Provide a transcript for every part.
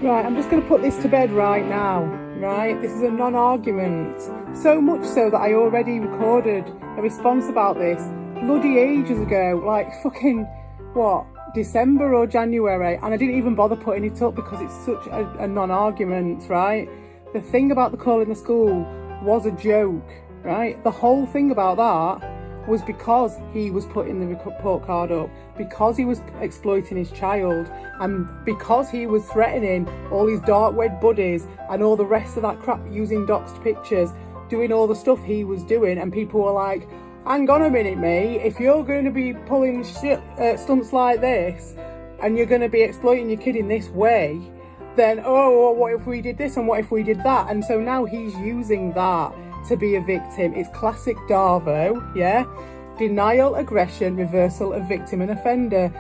Right, I'm just going to put this to bed right now, right? This is a non-argument. So much so that I already recorded a response about this bloody ages ago, like fucking, what, December or January, and I didn't even bother putting it up because it's such a non-argument, right? The thing about the call in the school was a joke, right? The whole thing about that was because he was putting the report card up, because he was exploiting his child, and because he was threatening all his dark web buddies and all the rest of that crap, using doxed pictures, doing all the stuff he was doing. And people were like, hang on a minute, mate, if you're going to be pulling stunts like this and you're going to be exploiting your kid in this way, then oh, what if we did this and what if we did that? And so now he's using that to be a victim. It's classic Darvo, yeah? Denial, aggression, reversal of victim and offender.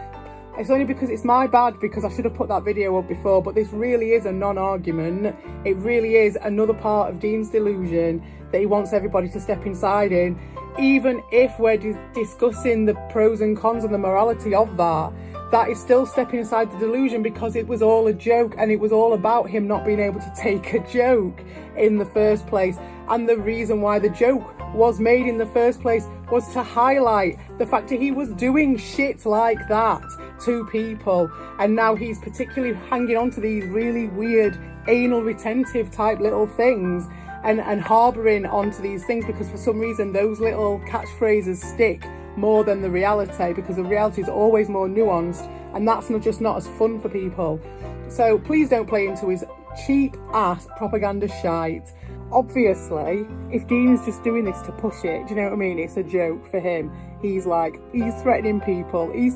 It's only because it's my bad, because I should have put that video up before, but this really is a non-argument. It really is another part of Dean's delusion that he wants everybody to step inside in, even if we're discussing the pros and cons and the morality of that. That is still stepping inside the delusion, because it was all a joke, and it was all about him not being able to take a joke in the first place. And the reason why the joke was made in the first place was to highlight the fact that he was doing shit like that to people. And now he's particularly hanging on to these really weird anal retentive type little things and harbouring onto these things, because for some reason those little catchphrases stick more than the reality, because the reality is always more nuanced, and that's not as fun for people. So please don't play into his cheap ass propaganda shite. Obviously, if Dean is just doing this to push it, do you know what I mean? It's a joke for him. He's threatening people. He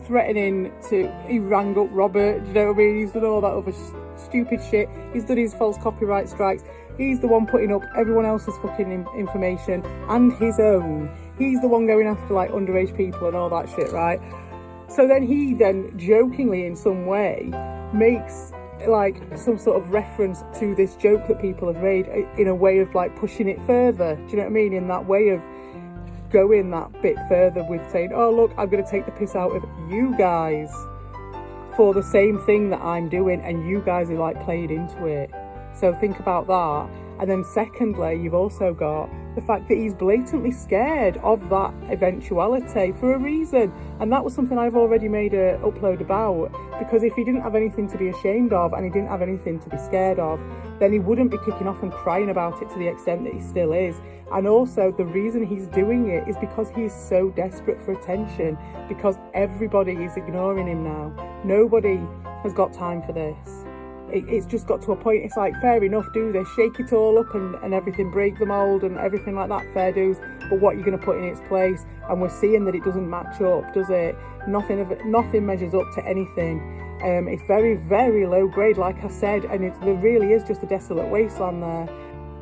rang up Robert, do you know what I mean? He's done all that other stupid shit. He's done his false copyright strikes. He's the one putting up everyone else's fucking information and his own. He's the one going after like underage people and all that shit, right? So then he jokingly in some way makes like some sort of reference to this joke that people have made in a way of like pushing it further. Do you know what I mean? In that way of going that bit further with saying, oh look, I'm going to take the piss out of you guys for the same thing that I'm doing, and you guys are like playing into it. So think about that. And then secondly, you've also got the fact that he's blatantly scared of that eventuality for a reason. And that was something I've already made a upload about, because if he didn't have anything to be ashamed of and he didn't have anything to be scared of, then he wouldn't be kicking off and crying about it to the extent that he still is. And also the reason he's doing it is because he's so desperate for attention, because everybody is ignoring him now. Nobody has got time for this. It's just got to a point, it's like, fair enough, do this, shake it all up and everything, break the mould and everything like that, fair dues, but what are you going to put in its place? And we're seeing that it doesn't match up, does it? Nothing measures up to anything. It's very, very low grade, like I said, and there really is just a desolate wasteland there.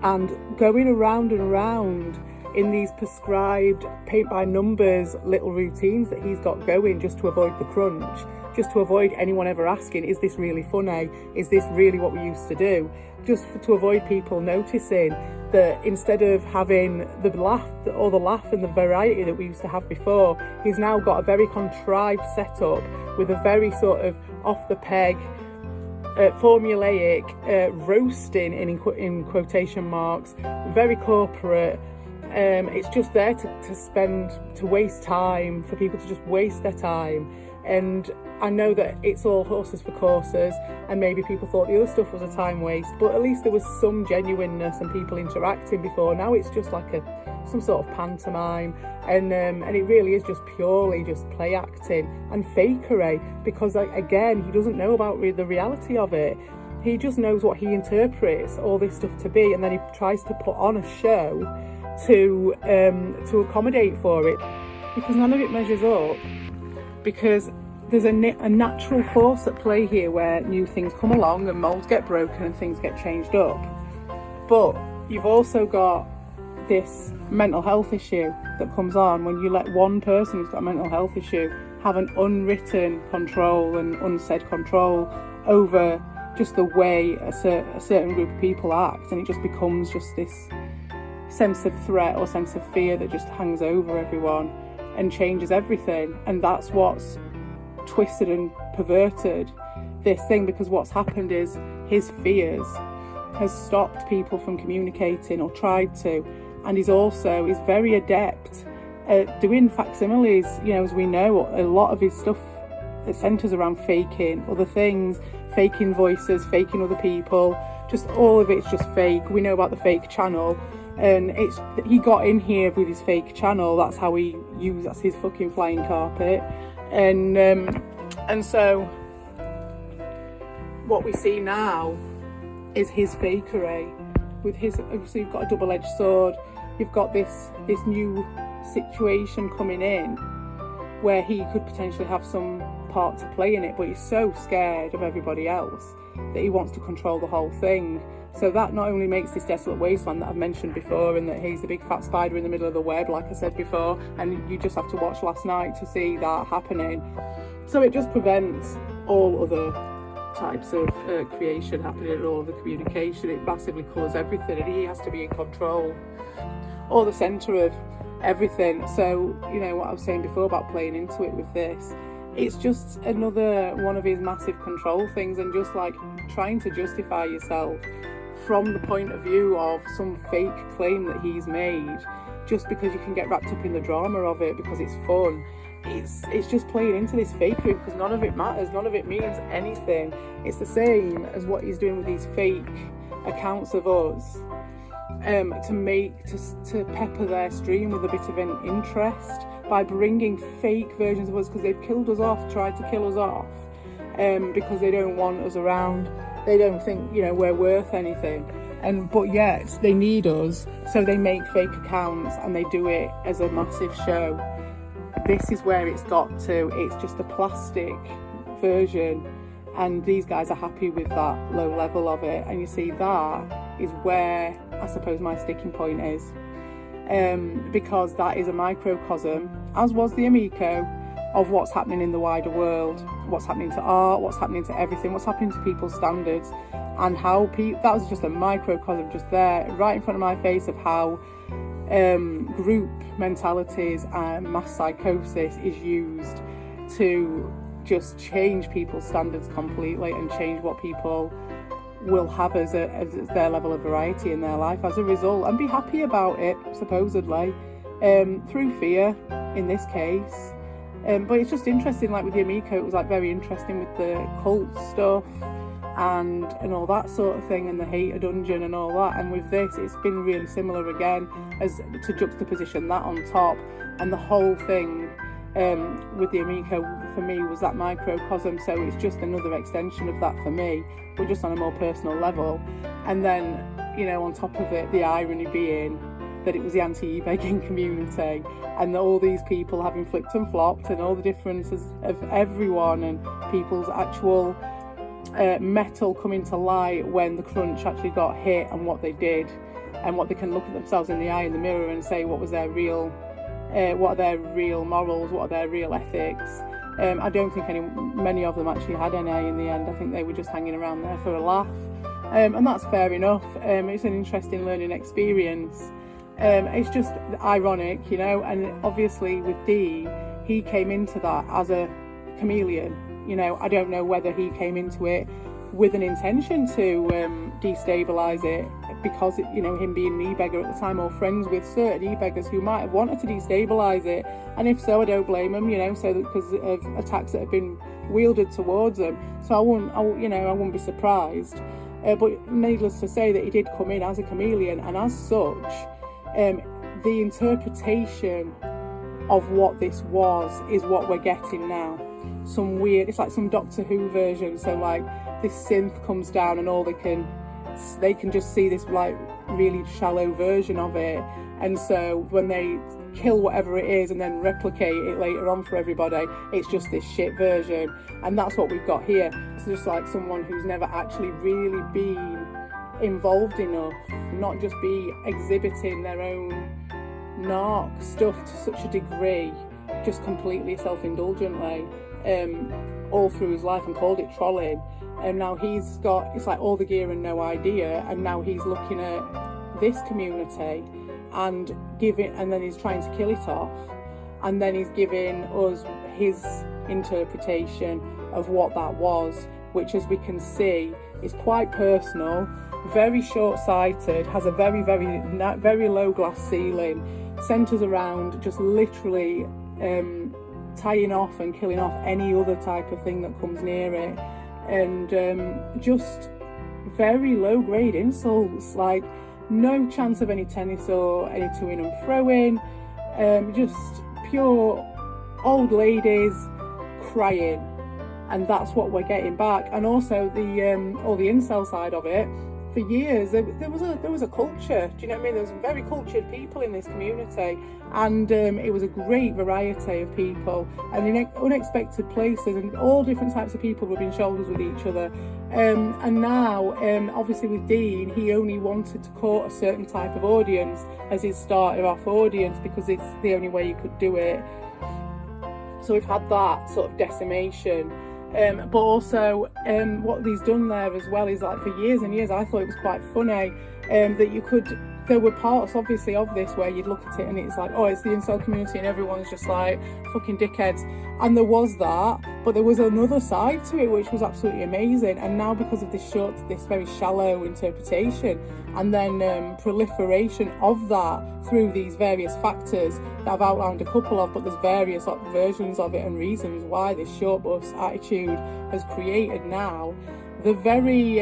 And going around and around in these prescribed paint by numbers little routines that he's got going just to avoid the crunch, just to avoid anyone ever asking, is this really funny? Is this really what we used to do? Just to avoid people noticing that instead of having the laugh and the variety that we used to have before, he's now got a very contrived setup with a very sort of off the peg, formulaic, roasting in quotation marks, very corporate. It's just there to waste time, for people to just waste their time. And I know that it's all horses for courses, and maybe people thought the other stuff was a time waste, but at least there was some genuineness and people interacting before. Now it's just like some sort of pantomime, and it really is just purely just play acting and fakery, because again, he doesn't know about the reality of it. He just knows what he interprets all this stuff to be, and then he tries to put on a show to accommodate for it, because none of it measures up. Because there's a natural force at play here where new things come along and molds get broken and things get changed up. But you've also got this mental health issue that comes on when you let one person who's got a mental health issue have an unwritten control and unsaid control over just the way a certain group of people act, and it just becomes just this sense of threat or sense of fear that just hangs over everyone and changes everything. And that's what's twisted and perverted this thing, because what's happened is his fears has stopped people from communicating, or tried to, and he's very adept at doing facsimiles. You know, as we know, a lot of his stuff centres around faking other things, faking voices, faking other people, just all of it's just fake. We know about the fake channel, and he got in here with his fake channel. That's how that's his fucking flying carpet. And so what we see now is his fakery with his, so you've got a double-edged sword. You've got this new situation coming in where he could potentially have some part to play in it, but he's so scared of everybody else that he wants to control the whole thing. So that not only makes this desolate wasteland that I've mentioned before, and that he's the big fat spider in the middle of the web, like I said before, and you just have to watch Last Night to see that happening. So it just prevents all other types of creation happening, and all of the communication. It massively colours everything, and he has to be in control, or the centre of everything. So, you know, what I was saying before about playing into it with this, it's just another one of his massive control things, and just like trying to justify yourself from the point of view of some fake claim that he's made, just because you can get wrapped up in the drama of it because it's fun. It's just playing into this fakery, because none of it matters, none of it means anything. It's the same as what he's doing with these fake accounts of us, to pepper their stream with a bit of an interest by bringing fake versions of us, because they've killed us off, tried to kill us off, because they don't want us around. They don't think, you know, we're worth anything, but yet they need us, so they make fake accounts and they do it as a massive show. This is where it's got to. It's just a plastic version, and these guys are happy with that low level of it. And you see, that is where I suppose my sticking point is, because that is a microcosm, as was the Amico, of what's happening in the wider world, what's happening to art, what's happening to everything, what's happening to people's standards, and how that was just a microcosm just there right in front of my face of how group mentalities and mass psychosis is used to just change people's standards completely, and change what people will have as their level of variety in their life as a result, and be happy about it, supposedly, through fear in this case. But it's just interesting, like with the Amico, it was like very interesting with the cult stuff and all that sort of thing, and the Hater Dungeon and all that. And with this, it's been really similar again, as to juxtaposition that on top. And the whole thing with the Amico for me was that microcosm, so it's just another extension of that for me, but just on a more personal level. And then, you know, on top of it, the irony being that it was the anti-e-begging community, and all these people having flipped and flopped, and all the differences of everyone, and people's actual metal coming to light when the crunch actually got hit, and what they did, and what they can look at themselves in the eye in the mirror and say what are their real morals, what are their real ethics. I don't think many of them actually had any in the end. I think they were just hanging around there for a laugh, and that's fair enough. It's an interesting learning experience. It's just ironic, you know, and obviously with Dee, he came into that as a chameleon. You know, I don't know whether he came into it with an intention to destabilise it, because, you know, him being an e-beggar at the time, or friends with certain e-beggars who might have wanted to destabilise it, and if so, I don't blame him, you know, so that because of attacks that have been wielded towards him. So I wouldn't be surprised. But needless to say that he did come in as a chameleon, and as such, the interpretation of what this was is what we're getting now. It's like some Doctor Who version. So like this synth comes down, and all they can just see this like really shallow version of it, and so when they kill whatever it is and then replicate it later on for everybody, it's just this shit version. And that's what we've got here. It's just like someone who's never actually really been involved enough, not just be exhibiting their own narc stuff to such a degree, just completely self-indulgently, all through his life, and called it trolling. And now he's got, it's like all the gear and no idea, and now he's looking at this community and then he's trying to kill it off, and then he's giving us his interpretation of what that was, which, as we can see, is quite personal, very short-sighted, has a very low glass ceiling, centres around just literally tying off and killing off any other type of thing that comes near it, and just very low grade insults, like no chance of any tennis or any toing and throwing, just pure old ladies crying, and that's what we're getting back. And also the incel side of it, for years there was a culture, do you know what I mean? There was very cultured people in this community, and it was a great variety of people, and in unexpected places, and all different types of people rubbing shoulders with each other. And now, obviously with Dean, he only wanted to court a certain type of audience as his starter off audience, because it's the only way you could do it. So we've had that sort of decimation. But also what he's done there as well is, like, for years and years I thought it was quite funny that there were parts obviously of this where you'd look at it and it's like, oh, it's the incel community and everyone's just like fucking dickheads, and there was that, but there was another side to it which was absolutely amazing. And now, because of this very shallow interpretation and then proliferation of that through these various factors that I've outlined a couple of, but there's various versions of it and reasons why this short bus attitude has created now the very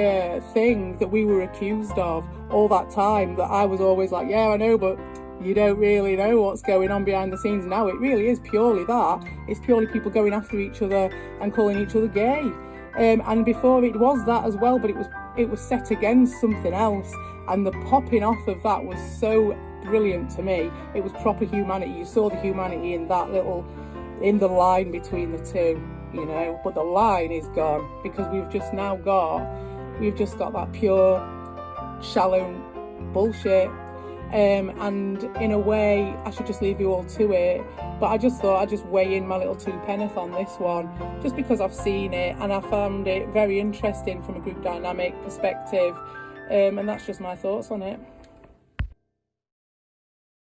thing that we were accused of all that time, that I was always like, yeah, I know, but you don't really know what's going on behind the scenes. Now it really is purely that. It's purely people going after each other and calling each other gay. And before it was that as well, but it was set against something else. And the popping off of that was so brilliant to me. It was proper humanity. You saw the humanity in the line between the two, you know. But the line is gone, because we've just got that pure, shallow bullshit. And in a way, I should just leave you all to it, but I just thought I'd just weigh in my little 2p on this one, just because I've seen it and I found it very interesting from a group dynamic perspective, and that's just my thoughts on it.